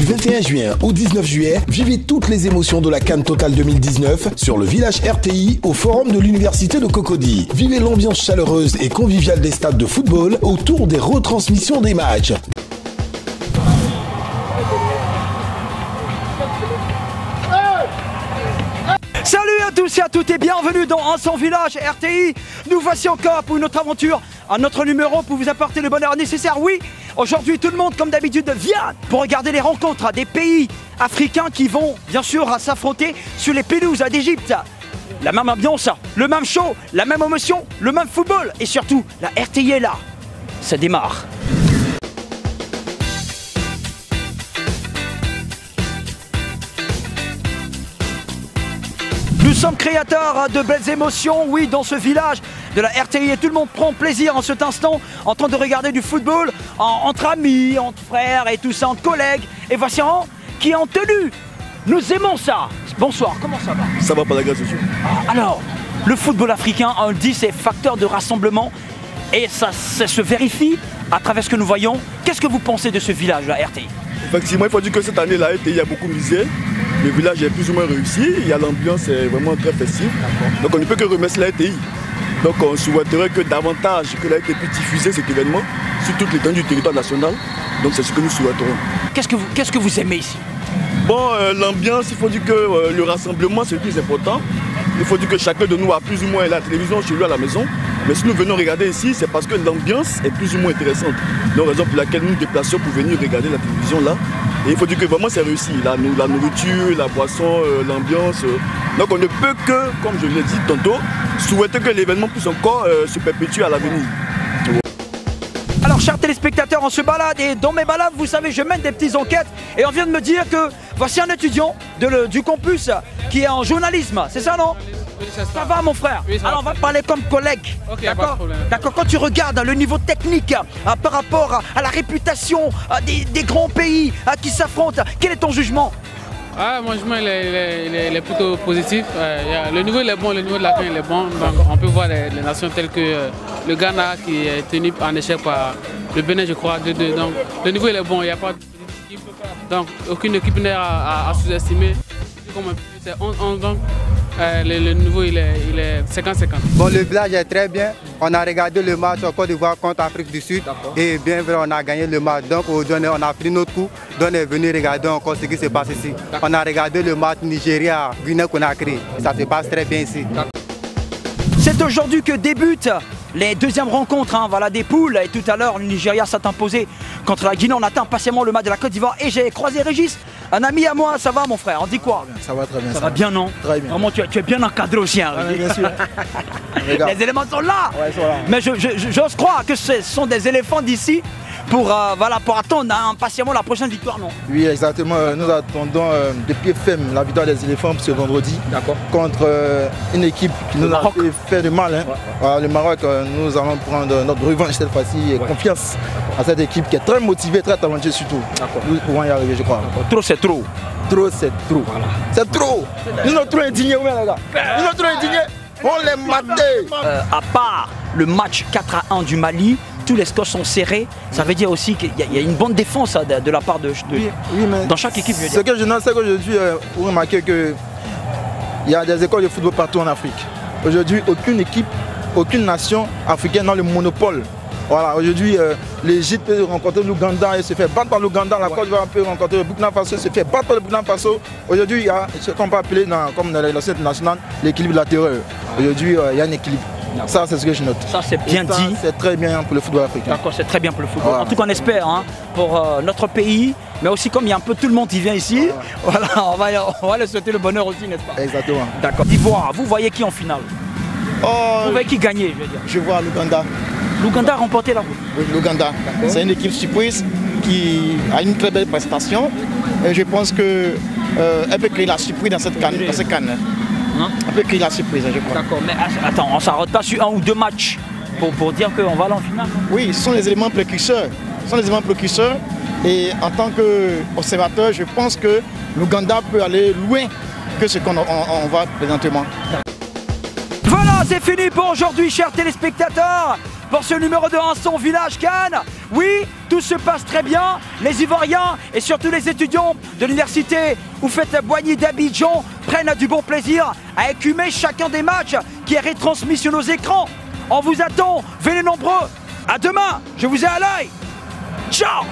21 juin au 19 juillet, vivez toutes les émotions de la CAN Total 2019 sur le village RTI au forum de l'université de Cocody. Vivez l'ambiance chaleureuse et conviviale des stades de football autour des retransmissions des matchs. Salut à tous et à toutes et bienvenue dans Son Village RTI. Nous voici encore pour une autre aventure, un autre numéro pour vous apporter le bonheur nécessaire. Oui, aujourd'hui tout le monde comme d'habitude vient pour regarder les rencontres des pays africains qui vont bien sûr s'affronter sur les pelouses d'Égypte. La même ambiance, le même show, la même émotion, le même football et surtout la RTI est là. Ça démarre. Nous sommes créateurs de belles émotions, oui, dans ce village de la RTI et tout le monde prend plaisir en cet instant en train de regarder du football entre amis, entre frères et tout ça, entre collègues. Et voici un qui est en tenue. Nous aimons ça. Bonsoir, comment ça va? Ça va, pas la grâce, monsieur. Alors, le football africain, on le dit, c'est facteur de rassemblement et ça se vérifie à travers ce que nous voyons. Qu'est-ce que vous pensez de ce village, la RTI? Effectivement, il faut dire que cette année, la RTI a beaucoup misé. Le village est plus ou moins réussi, il y a l'ambiance est vraiment très festive. Donc on ne peut que remercier la RTI. Donc on souhaiterait que davantage que la RTI puisse diffuser cet événement sur toute l'étendue du territoire national. Donc c'est ce que nous souhaiterons. Qu'est-ce que vous aimez ici? Bon, l'ambiance, il faut dire que le rassemblement c'est le plus important. Il faut dire que chacun de nous a plus ou moins la télévision chez lui à la maison. Mais si nous venons regarder ici, c'est parce que l'ambiance est plus ou moins intéressante. Donc raison pour laquelle nous nous déplaçons pour venir regarder la télévision là. Et il faut dire que vraiment c'est réussi, la nourriture, la boisson, l'ambiance. Donc on ne peut que, comme je l'ai dit tantôt, souhaiter que l'événement puisse encore se perpétuer à l'avenir. Alors chers téléspectateurs, on se balade et dans mes balades, vous savez, je mène des petites enquêtes et on vient de me dire que voici un étudiant du campus qui est en journalisme, c'est ça non? Oui, ça va mon frère? Oui, alors on va parler comme collègue. Ok, d'accord. D'accord, quand tu regardes le niveau technique par rapport à la réputation des grands pays qui s'affrontent, quel est ton jugement? Mon jugement il est plutôt positif. Le niveau il est bon, le niveau de la CAN il est bon. Donc on peut voir les nations telles que le Ghana qui est tenu en échec par le Bénin, je crois, 2-2. Donc le niveau il est bon, il n'y a pas d'équipe. Donc aucune équipe n'est à sous-estimer. C'est 11-11 donc. Le niveau il est 50-50. Bon, le village est très bien. On a regardé le match en Côte d'Ivoire contre Afrique du Sud. Et bien vrai, on a gagné le match. Donc aujourd'hui, on a pris notre coup. Donc on est venu regarder encore ce qui se passe ici. On a regardé le match Nigeria-Guinée-Conakry. Ça se passe très bien ici. C'est aujourd'hui que débutent les deuxièmes rencontres voilà, des poules. Et tout à l'heure, le Nigeria s'est imposé contre la Guinée. On attend patiemment le match de la Côte d'Ivoire. Et j'ai croisé Régis, un ami à moi. Ça va mon frère? On dit quoi? Ça va très bien. Ça va bien, non? Très bien. Vraiment, tu es bien encadré aussi, hein, bien sûr. Les éléments sont là. Ouais, ils sont là. Mais j'ose croire que ce sont des éléphants d'ici pour attendre impatiemment la prochaine victoire, non? Oui, exactement. Nous attendons de pied ferme la victoire des éléphants ce vendredi contre une équipe qui nous a fait du mal. Hein. Ouais. Voilà, le Maroc, nous allons prendre notre revanche cette fois-ci et confiance à cette équipe qui est très motivée, très talentueuse surtout. Nous pouvons y arriver, je crois. Trop, c'est trop. Trop, c'est trop. Voilà. C'est trop. Nous sommes trop indignés, oui, les gars. Nous sommes trop indignés. On les matait. À part le match 4-1 du Mali, tous les scores sont serrés. Ça veut dire aussi qu'il y a une bonne défense de la part de oui, mais dans chaque équipe. Ce que je note, c'est qu'aujourd'hui, vous remarquez qu'il y a des écoles de football partout en Afrique. Aujourd'hui, aucune équipe, aucune nation africaine n'a le monopole. Voilà, aujourd'hui, l'Égypte peut rencontrer l'Ouganda et se fait battre par l'Ouganda. La Côte d'Ivoire peut rencontrer le Burkina Faso et se fait battre par le Burkina Faso. Aujourd'hui, il y a ce qu'on peut appeler, comme dans l'ancien international, l'équilibre latéral. Aujourd'hui, il y a un équilibre. Ça, c'est ce que je note. Ça, c'est bien dit. C'est très bien pour le football africain. D'accord, c'est très bien pour le football. En tout cas, on espère pour notre pays, mais aussi comme il y a un peu tout le monde qui vient ici, voilà, on va leur souhaiter le bonheur aussi, n'est-ce pas? Exactement. D'accord. D'Ivoire, vous voyez qui en finale? Vous voyez qui gagner, je veux dire? Je vois l'Ouganda. L'Ouganda a remporté la route. Oui, l'Ouganda. C'est une équipe surprise qui a une très belle prestation. Et je pense qu'elle peut créer la surprise dans cette canne. Elle peut créer la surprise, je crois. D'accord, mais attends, on ne s'arrête pas sur un ou deux matchs pour dire qu'on va aller en finale? Oui, ce sont les éléments précurseurs. Et en tant qu'observateur, je pense que l'Ouganda peut aller loin que ce qu'on va présentement. Voilà, c'est fini pour aujourd'hui, chers téléspectateurs. Pour ce numéro de Son Village CAN, Oui, tout se passe très bien. Les Ivoiriens et surtout les étudiants de l'université Houphouët-Boigny d'Abidjan prennent du bon plaisir à écumer chacun des matchs qui est retransmis sur nos écrans. On vous attend, venez nombreux. À demain, je vous ai à l'œil. Ciao!